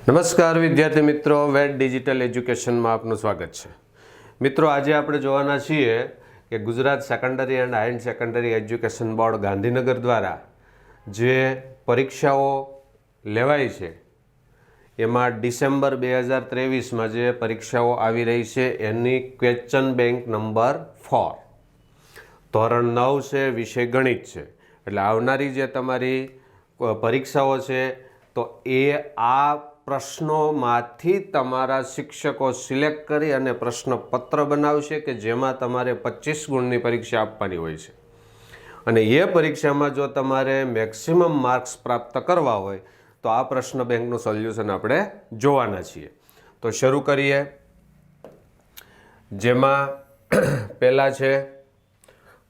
નમસ્કાર વિદ્યાર્થી મિત્રો, વેટ ડિજિટલ એજ્યુકેશનમાં આપનું સ્વાગત છે। મિત્રો, આજે આપણે જોવાના છીએ કે Gujarat secondary and higher secondary education board Gandhinagar દ્વારા જે પરીક્ષાઓ લેવાય છે એમાં ડિસેમ્બર 2023માં જે પરીક્ષાઓ આવી રહી છે એની ક્વેશ્ચન બેંક નંબર 4 ધોરણ 9 છે, વિષય ગણિત છે। એટલે આવનારી જે તમારી પરીક્ષાઓ છે તો એ આ પ્રશ્નોમાંથી તમારા શિક્ષકો સિલેક્ટ કરી અને પ્રશ્નપત્ર બનાવશે કે જેમાં તમારે 25 ગુણની પરીક્ષા આપવાની હોય છે અને એ પરીક્ષામાં જો તમારે મેક્સિમમ માર્ક્સ પ્રાપ્ત કરવા હોય તો આ પ્રશ્ન બેંકનું સોલ્યુશન આપણે જોવાના છીએ। તો શરૂ કરીએ, જેમાં પહેલા છે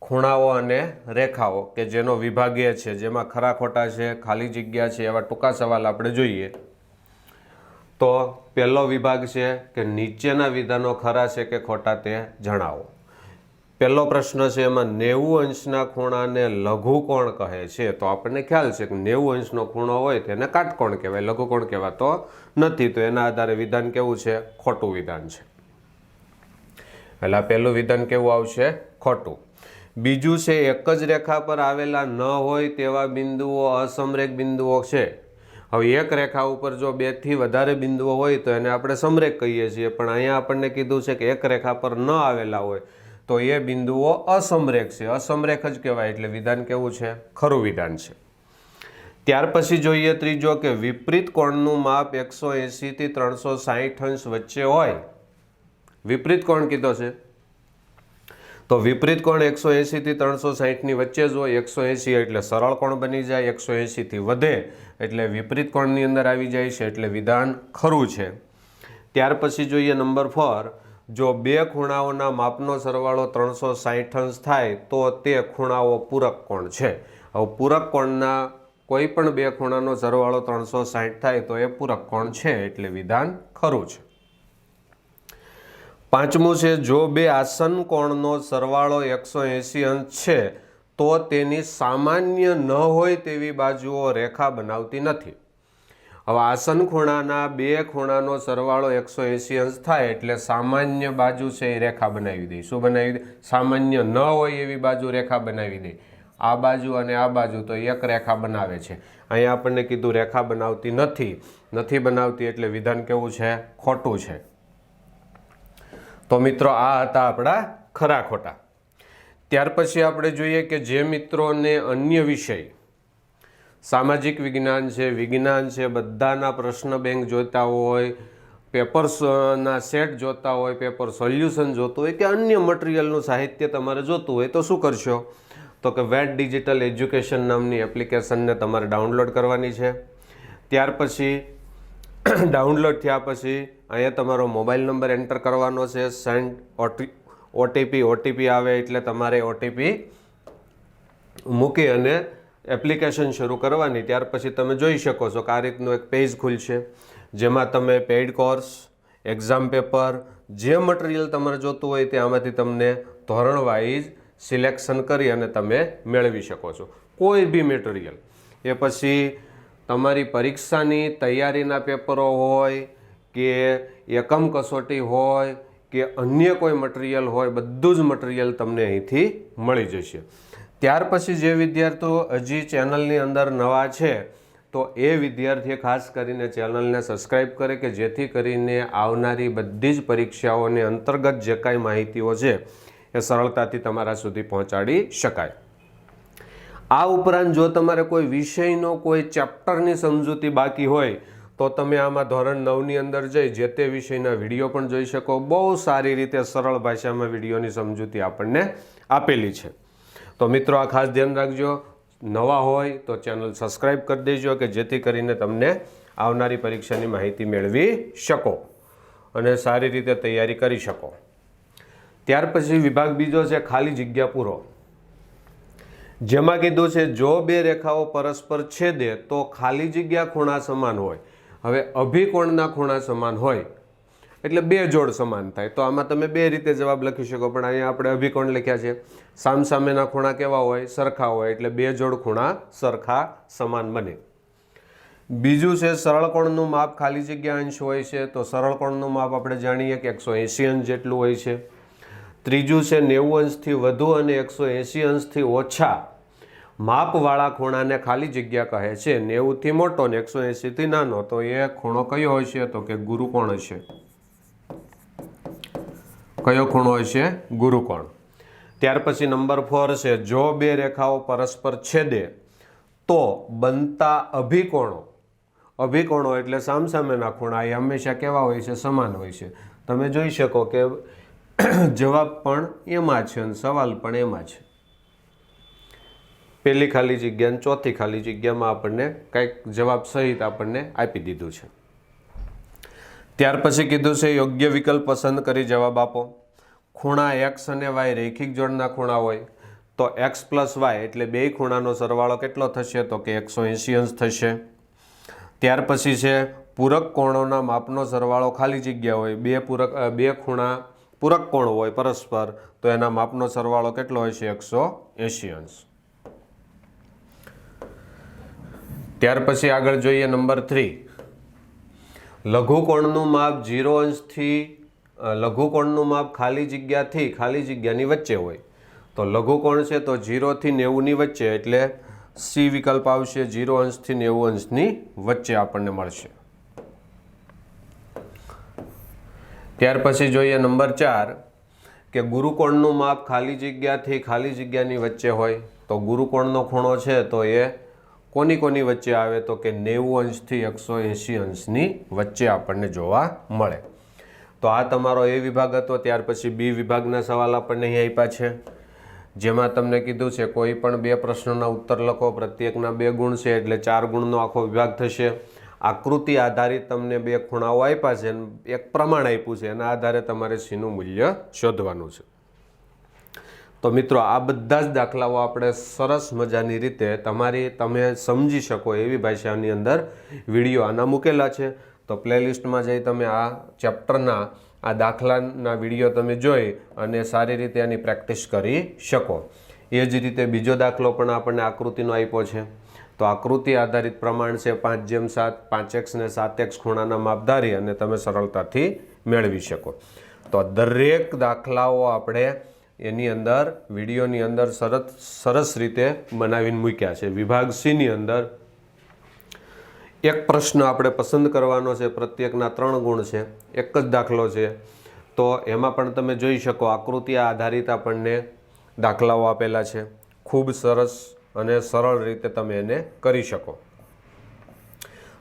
ખૂણાઓ અને રેખાઓ કે જેનો વિભાગીય છે, જેમાં ખરા ખોટા છે, ખાલી જગ્યા છે, એવા ટૂંકા સવાલ આપણે જોઈએ। તો પહેલો વિભાગ છે કે નીચેના વિધાનો ખરા છે કે ખોટા તે જણાવો। પહેલો પ્રશ્ન છે એમાં 90 અંશના ખૂણાને લઘુકોણ કહે છે। તો આપણને ખ્યાલ છે કે 90 અંશનો ખૂણો હોય તેને કાટકોણ કહેવાય, લઘુકોણ કહેવાતો નથી। તો એના આધારે વિધાન કેવું છે? ખોટું વિધાન છે। એટલે પહેલું વિધાન કેવું આવશે? ખોટું। બીજું છે એક જ રેખા પર આવેલા ન હોય તેવા બિંદુઓ અસમરેખ બિંદુઓ છે। હવે એક રેખા ઉપર જો 2 થી વધારે બિંદુઓ હોય તો એને આપણે સમરેખ કહીએ છીએ, પણ અહીંયા આપણને કીધું છે કે એક રેખા પર ન આવેલા હોય તો એ બિંદુઓ અસમરેખ છે, અસમરેખ જ કહેવાય। એટલે વિધાન કેવું છે? ખરું વિધાન છે। ત્યાર પછી જોઈએ ત્રીજો કે વિપરીત કોણનું માપ 180 થી 360 અંશ વચ્ચે હોય। વિપરીત કોણ કીધો છે તો વિપરીત કોણ 180 થી 360 ની વચ્ચે જ હોય। 180 એટલે સરળ કોણ બની જાય, 180 થી વધે એટલે વિપરીત કોણની અંદર આવી જાય છે, એટલે વિધાન ખરું છે। ત્યાર પછી જોઈએ નંબર 4, જો બે ખૂણાઓના માપનો સરવાળો 360 અંશ થાય તો તે ખૂણાઓ પૂરક કોણ છે। હવે પૂરક કોણના કોઈ પણ બે ખૂણાનો સરવાળો 360 થાય તો એ પૂરક કોણ છે, એટલે વિધાન ખરું છે। પાંચમું છે જો બે આસન કોણનો સરવાળો 180 અંશ છે તો તેની સામાન્ય ન હોય તેવી બાજુઓ રેખા બનાવતી નથી। હવે આસન ખૂણાના બે ખૂણાનો સરવાળો 180 અંશ થાય એટલે સામાન્ય બાજુ છે એ રેખા બનાવી દે। શું બનાવી દે? સામાન્ય ન હોય એવી બાજુ રેખા બનાવી દે। આ બાજુ અને આ બાજુ તો એક રેખા બનાવે છે। અહીંયા આપણને કીધું રેખા બનાવતી નથી બનાવતી, એટલે વિધાન કેવું છે? ખોટું છે। તો મિત્રો, આ હતા આપણા ખરા ખોટા। ત્યાર પછી આપણે જોઈએ કે જે મિત્રોને અન્ય વિષય સામાજિક વિજ્ઞાન છે, વિજ્ઞાન છે, બધાના પ્રશ્ન બેંક જોતા હોય, પેપર્સના સેટ જોતા હોય, પેપર સોલ્યુશન જોતું હોય કે અન્ય મટીરિયલનું સાહિત્ય તમારે જોતું હોય તો શું કરશો? તો કે વેટ ડિજિટલ એજ્યુકેશન નામની એપ્લિકેશનને તમારે ડાઉનલોડ કરવાની છે। ત્યાર પછી ડાઉનલોડ થયા પછી અહીંયા તમારો મોબાઈલ નંબર એન્ટર કરવાનો છે, સેન્ડ ઓટીપી આવે એટલે તમારે ઓટીપી મૂકી અને એપ્લિકેશન શરૂ કરવાની। ત્યાર પછી તમે જોઈ શકો છો કે આ રીતનું એક પેજ ખુલશે જેમાં તમે પેઇડ કોર્સ, એક્ઝામ પેપર, જે મટીરિયલ તમારે જોતું હોય તે આમાંથી તમને ધોરણ વાઇઝ સિલેક્શન કરી અને તમે મેળવી શકો છો કોઈ બી મટીરિયલ। એ પછી તમારી પરીક્ષાની તૈયારીના પેપરો હોય કે એકમ કસોટી હોય કે અન્ય કોઈ મટીરિયલ હોય, બધું જ મટીરિયલ તમને અહીંથી મળી જશે। ત્યાર પછી જે વિદ્યાર્થીઓ હજી ચેનલની અંદર નવા છે તો એ વિદ્યાર્થીએ ખાસ કરીને ચેનલને સબસ્ક્રાઈબ કરે કે જેથી કરીને આવનારી બધી જ પરીક્ષાઓની અંતર્ગત જે કાંઈ માહિતીઓ છે એ સરળતાથી તમારા સુધી પહોંચાડી શકાય। આ ઉપરાંત જો તમારે કોઈ વિષયનો કોઈ ચેપ્ટરની સમજૂતી બાકી હોય તો તમે આમાં ધોરણ 9ની અંદર જઈ જે તે વિષયના વિડીયો પણ જોઈ શકો। બહુ સારી રીતે સરળ ભાષામાં વિડીયોની સમજૂતી આપણને આપેલી છે। તો મિત્રો, આ ખાસ ધ્યાન રાખજો, નવા હોય તો ચેનલ સબસ્ક્રાઈબ કરી દેજો કે જેથી કરીને તમને આવનારી પરીક્ષાની માહિતી મેળવી શકો અને સારી રીતે તૈયારી કરી શકો। ત્યાર પછી વિભાગ બીજો છે ખાલી જગ્યા પૂરો, જેમાં કીધું છે જો બે રેખાઓ પરસ્પર છેદે તો ખાલી જગ્યા ખૂણા સમાન હોય। હવે અભિકોણના ખૂણા સમાન હોય એટલે બે જોડ સમાન થાય। તો આમાં તમે બે રીતે જવાબ લખી શકો, પણ અહીંયા આપણે અભિકોણ લખ્યા છે। સામસામેના ખૂણા કેવા હોય? સરખા હોય, એટલે બે જોડ ખૂણા સરખા સમાન બને। બીજું છે સરળ કોણનું માપ ખાલી જગ્યા અંશ હોય છે, તો સરળ કોણનું માપ આપણે જાણીએ કે 180 અંશ જેટલું હોય છે. ત્રીજું છે 90 અંશથી વધુ અને 180 અંશથી ઓછા માપવાળા ખૂણાને ખાલી જગ્યા કહે છે. 90થી મોટો ને 180થી નાનો, તો એ ખૂણો કયો હશે? તો કે ગુરુકોણ હશે. કયો ખૂણો હશે? ગુરુકોણ. ત્યાર પછી નંબર 4 છે જો બે રેખાઓ પરસ્પર છેદે તો બનતા અભિકોણો. અભિકોણો એટલે સામસામેના ખૂણા એ હંમેશા કેવા હોય છે? સમાન હોય છે. તમે જોઈ શકો કે જવાબ પણ એમાં છે અને સવાલ પણ એમાં છે. પહેલી ખાલી જગ્યા અને ચોથી ખાલી જગ્યામાં આપણને કંઈક જવાબ સહિત આપણને આપી દીધું છે. ત્યાર પછી કીધું છે યોગ્ય વિકલ્પ પસંદ કરી જવાબ આપો. ખૂણા એક્સ અને વાય રૈખિક જોડના ખૂણા હોય તો એક્સ પ્લસ વાય એટલે બે ખૂણાનો સરવાળો કેટલો થશે? તો કે 180 અંશ થશે. ત્યાર પછી છે પૂરક કોણોના માપનો સરવાળો ખાલી જગ્યા હોય, બે ખૂણા પૂરક કોણ હોય પરસ્પર, તો એના માપનો સરવાળો કેટલો હશે? 180 અંશ. ત્યાર પછી આગળ જોઈએ નંબર 3. લઘુકોણનું માપ 0 અંશથી લઘુકોણનું માપ ખાલી જગ્યાથી ખાલી જગ્યાની વચ્ચે હોય, તો લઘુકોણ છે તો 0 થી 90ની વચ્ચે એટલે સી વિકલ્પ આવશે. 0 અંશથી 90 અંશની વચ્ચે આપણને મળશે. ત્યાર પછી જોઈએ નંબર 4 કે ગુરુકોણનું માપ ખાલી જગ્યાથી ખાલી જગ્યાની વચ્ચે હોય, તો ગુરુકોણનો ખૂણો છે તો એ કોની વચ્ચે આવે? તો કે 90 અંશથી 180 અંશની વચ્ચે આપણને જોવા મળે. તો આ તમારો એ વિભાગ હતો. ત્યાર પછી બી વિભાગના સવાલ આપણને અહીં આપ્યા છે, જેમાં તમને કીધું છે કોઈ પણ બે પ્રશ્નોના ઉત્તર લખો, પ્રત્યેકના 2 ગુણ છે એટલે 4 ગુણનો આખો વિભાગ થશે. આકૃતિ આધારિત તમને 2 ખૂણાઓ આપ્યા છે, એક પ્રમાણ આપ્યું છે, એના આધારે તમારે સીનું મૂલ્ય શોધવાનું છે. તો મિત્રો આ બધા જ દાખલાઓ આપણે સરસ મજાની રીતે તમે સમજી શકો એવી ભાષાની અંદર વિડીયો આના મૂકેલા છે. તો પ્લેલિસ્ટમાં જઈ તમે આ ચેપ્ટરના આ દાખલાના વિડીયો તમે જોઈ અને સારી રીતે એની પ્રેક્ટિસ કરી શકો. એ જ રીતે બીજો દાખલો પણ આપણને આકૃતિનો આપ્યો છે. તો આકૃતિ આધારિત પ્રમાણ છે 5:7, 5x ને 7x ખૂણાના માપ ધારી અને તમે સરળતાથી મેળવી શકો. તો દરેક દાખલાઓ આપણે એની અંદર વિડીયોની અંદર સરસ રીતે બનાવીને મૂક્યા છે. વિભાગ સીની અંદર એક પ્રશ્ન આપણે પસંદ કરવાનો છે, પ્રત્યેકના 3 ગુણ છે, એક જ દાખલો છે. તો એમાં પણ તમે જોઈ શકો આકૃતિ આધારિત આપણને દાખલાઓ આપેલા છે. ખૂબ સરસ અને સરળ રીતે તમે એને કરી શકો.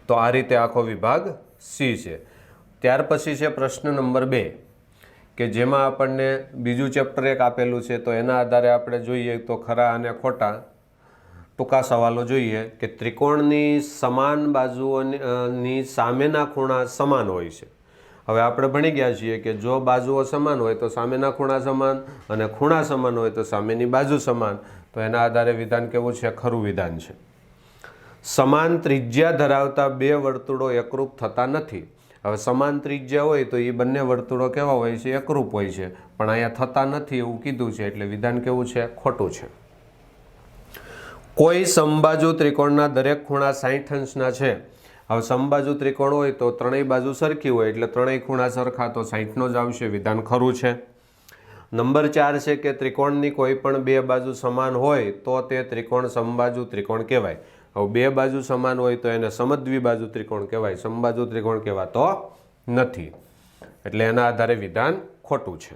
તો આ રીતે આખો વિભાગ સી છે. ત્યાર પછી છે પ્રશ્ન નંબર 2 કે જેમાં આપણને બીજું ચેપ્ટર એક આપેલું છે. તો એના આધારે આપણે જોઈએ તો ખરા અને ખોટા ટૂંકા સવાલો જોઈએ કે ત્રિકોણની સમાન બાજુઓની સામેના ખૂણા સમાન હોય છે. હવે આપણે ભણી ગયા છીએ કે જો બાજુઓ સમાન હોય તો સામેના ખૂણા સમાન અને ખૂણા સમાન હોય તો સામેની બાજુ સમાન. તો એના આધારે વિધાન કેવું છે? ખરું વિધાન છે. સમાન ત્રિજ્યા ધરાવતા 2 વર્તુળો એકરૂપ થતા નથી. હવે સમાન ત્રિજ્યા હોય તો એ બંને વર્તુળો કેવા હોય છે? એકરૂપ હોય છે. પણ અહીંયા થતા નથી એવું કીધું છે એટલે વિધાન કેવું છે? ખોટું છે. કોઈ સમબાજુ ત્રિકોણના દરેક ખૂણા 60 અંશના છે. હવે સમબાજુ ત્રિકોણ હોય તો ત્રણેય બાજુ સરખી હોય એટલે ત્રણેય ખૂણા સરખા, તો 60નો જ આવશે. વિધાન ખરું છે. નંબર 4 છે કે ત્રિકોણની કોઈ પણ 2 બાજુ સમાન હોય તો તે ત્રિકોણ સમબાજુ ત્રિકોણ કહેવાય. હવે 2 બાજુ સમાન હોય તો એને સમદ્વિબાજુ ત્રિકોણ કહેવાય, સમબાજુ ત્રિકોણ કહેવાતો નથી. એટલે એના આધારે વિધાન ખોટું છે.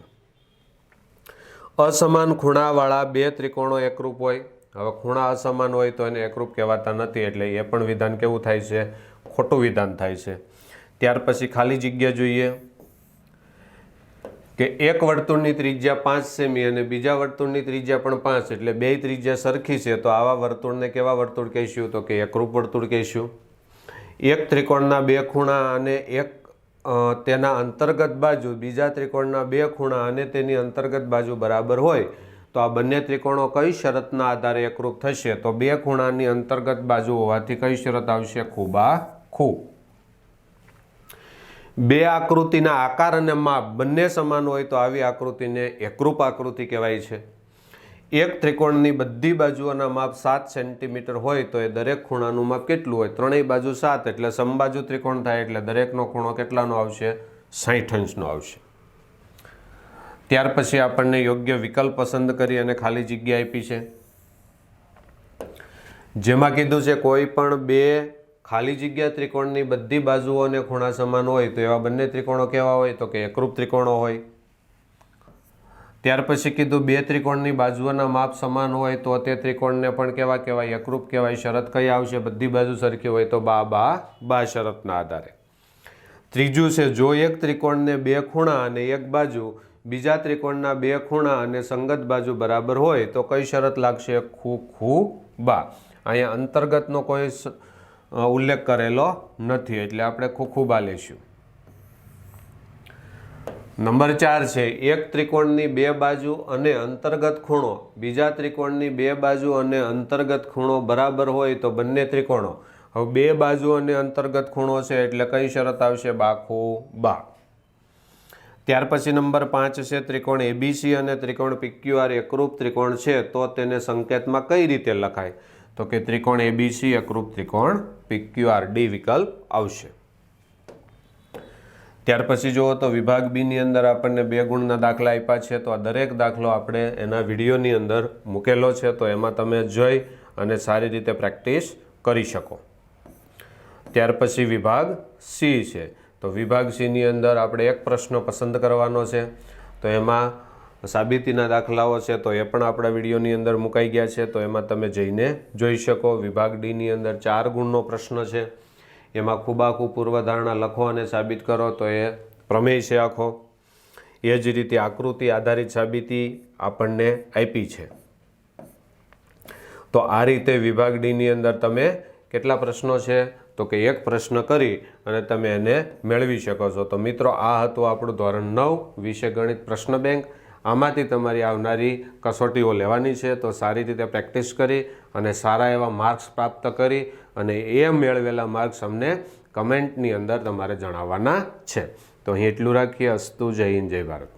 અસમાન ખૂણાવાળા 2 ત્રિકોણો એકરૂપ હોય. હવે ખૂણા અસમાન હોય તો એને એકરૂપ કહેવાતા નથી એટલે એ પણ વિધાન કેવું થાય છે? ખોટું વિધાન થાય છે. ત્યાર પછી ખાલી જગ્યા જોઈએ કે એક વર્તુળની ત્રિજ્યા 5 સેમી અને બીજા વર્તુળની ત્રિજ્યા પણ 5 એટલે બે ત્રિજ્યા સરખી છે. તો આવા વર્તુળને કેવા વર્તુળ કહીશું? તો કે એકરૂપ વર્તુળ કહીશું. એક ત્રિકોણના 2 ખૂણા અને તેના અંતર્ગત બાજુ બીજા ત્રિકોણના 2 ખૂણા અને તેની અંતર્ગત બાજુ બરાબર હોય તો આ બંને ત્રિકોણો કઈ શરતના આધારે એકરૂપ થશે? તો 2 ખૂણાની અંતર્ગત બાજુ હોવાથી કઈ શરત આવશે? ખૂબાખૂબ. 2 આકૃતિના આકાર અને માપ બંને સમાન હોય તો આવી આકૃતિને એકરૂપ આકૃતિ કહેવાય છે. એક ત્રિકોણની બધી બાજુઓના માપ 7 સેન્ટીમીટર હોય તો એ દરેક ખૂણાનું માપ કેટલું હોય? ત્રણેય બાજુ 7 એટલે સમબાજુ ત્રિકોણ થાય એટલે દરેકનો ખૂણો કેટલાનો આવશે? 60 અંશનો આવશે. ત્યાર પછી આપણને યોગ્ય વિકલ્પ પસંદ કરી અને ખાલી જગ્યા આપી છે, જેમાં કીધું છે કોઈ પણ બે ખાલી જગ્યા ત્રિકોણની બધી બાજુઓ અને ખૂણા સમાન હોય તો એવા બંને ત્રિકોણો કેવા હોય? તો કે એકરૂપ ત્રિકોણો હોય. ત્યાર પછી કીધું બે ત્રિકોણની બાજુઓના માપ સમાન હોય તો તે ત્રિકોણને પણ કેવા કહેવાય? એકરૂપ કહેવાય. શરત કઈ આવશે? બધી બાજુ સરખી હોય તો બા શરતના આધારે. ત્રીજું છે જો એક ત્રિકોણને બે ખૂણા અને એક બાજુ બીજા ત્રિકોણના બે ખૂણા અને સંગત બાજુ બરાબર હોય તો કઈ શરત લાગશે? બા. અહીંયા અંતર્ગતનો કોઈ ઉલ્લેખ કરેલો નથી એટલે આપણે બા લઈશું. નંબર 4 છે એક ત્રિકોણની બે બાજુ અને અંતર્ગત ખૂણો બીજા ત્રિકોણની બે બાજુ અને અંતર્ગત ખૂણો બરાબર હોય તો બંને ત્રિકોણો. હવે બે બાજુ અને અંતર્ગત ખૂણો છે એટલે કઈ શરત આવશે? બા. ત્યાર પછી નંબર 5 છે ત્રિકોણ એબીસી અને ત્રિકોણ પીક્યુઆર એકરૂપ ત્રિકોણ છે તો તેને સંકેતમાં કઈ રીતે લખાય? તો કે ત્રિકોણ એબીસી એકરૂપ ત્રિકોણ પીક્યુઆર. ડી વિકલ્પ આવશે. ત્યાર પછી જુઓ તો વિભાગ બી ની અંદર આપણને 2 ગુણના દાખલા આપ્યા છે તો આ દરેક દાખલો આપણે એના વિડીયોની અંદર મૂકેલો છે તો એમાં તમે જોઈ અને સારી રીતે પ્રેક્ટિસ કરી શકો. ત્યાર પછી વિભાગ સી છે તો વિભાગ સીની અંદર આપણે એક પ્રશ્ન પસંદ કરવાનો છે તો એમાં સાબિતીના દાખલાઓ છે તો એ પણ આપણા વિડીયોની અંદર મુકાઈ ગયા છે તો એમાં તમે જઈને જોઈ શકો. વિભાગ ડીની અંદર 4 ગુણનો પ્રશ્ન છે એમાં ખૂબાખૂબ પૂર્વધારણા લખો અને સાબિત કરો તો એ પ્રમેય છે આખો. એ જ રીતે આકૃતિ આધારિત સાબિતી આપણને આપી છે. તો આ રીતે વિભાગ ડીની અંદર તમે કેટલા પ્રશ્નો છે? તો કે એક પ્રશ્ન કરી અને તમે એને મેળવી શકો છો. તો મિત્રો આ હતું આપણું ધોરણ 9 વિષય ગણિત પ્રશ્ન બેંક. આમાંથી તમારી આવનારી કસોટીઓ લેવાની છે તો સારી રીતે પ્રેક્ટિસ કરી અને સારા એવા માર્ક્સ પ્રાપ્ત કરી અને એ મેળવેલા માર્ક્સ અમને કમેન્ટની અંદર તમારે જણાવવાના છે. તો અહીં એટલું રાખીએ. અસ્તુ. જય હિન્દ, જય ભારત.